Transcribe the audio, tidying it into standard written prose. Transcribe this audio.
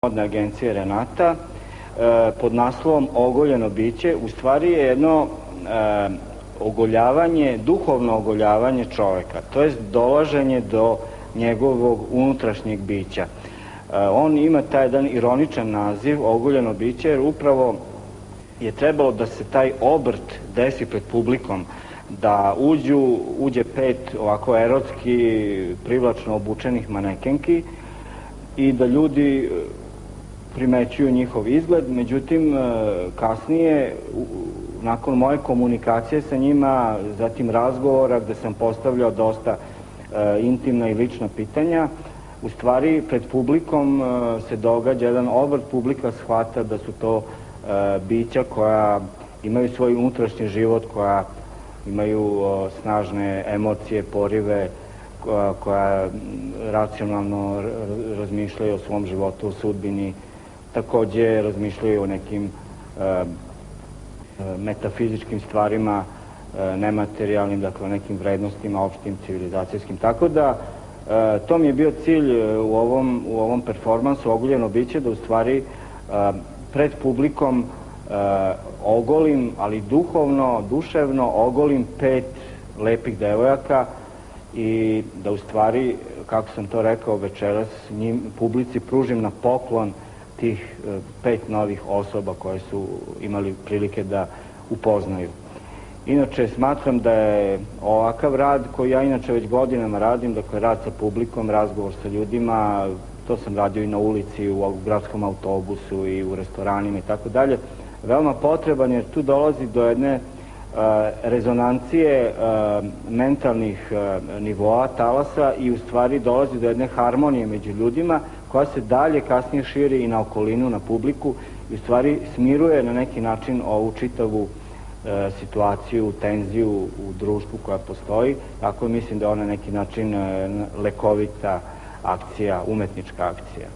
modne agencije Renata pod naslovom Ogoljeno biće u stvari je jedno ogoljavanje, duhovno ogoljavanje čoveka, to jest dolaženje do njegovog unutrašnjeg bića. On ima taj jedan ironičan naziv, Ogoljeno biće, jer upravo je trebalo da se taj obrt desi pred publikom, da uđe 5 ovako erotski, privlačno obučenih manekenki i da ljudi primećuju njihov izgled. Međutim, kasnije, nakon moje komunikacije sa njima, zatim razgovora gde sam postavljao dosta intimna i lična pitanja, u stvari pred publikom se događa jedan obrt, publika shvata da su to bića koja imaju svoj unutrašnji život, koja imaju snažne emocije, porive, koja racionalno razmišljaju o svom životu, o sudbini, takođe razmišljaju o nekim metafizičkim stvarima, nematerijalnim, dakle o nekim vrednostima, opštim, civilizacijskim. Tako da, to mi je bio cilj u ovom performansu Ogoljeno biće, da u stvari pred publikom ogolim, ali duhovno, duševno ogolim 5 lepih devojaka i da u stvari, kako sam to rekao večeras, publici pružim na poklon tih 5 novih osoba koje su imali prilike da upoznaju. Inače, smatram da je ovakav rad, koji ja inače već godinama radim, dakle rad sa publikom, razgovor sa ljudima, to sam radio i na ulici, u gradskom autobusu i u restoranima i tako dalje, veoma potreban jer tu dolazi do jedne rezonancije mentalnih nivoa, talasa i u stvari dolazi do jedne harmonije među ljudima koja se dalje kasnije širi i na okolinu, na publiku i u stvari smiruje na neki način ovu čitavu situaciju, tenziju u društvu koja postoji. Tako mislim da je ona na neki način lekovita akcija, umetnička akcija.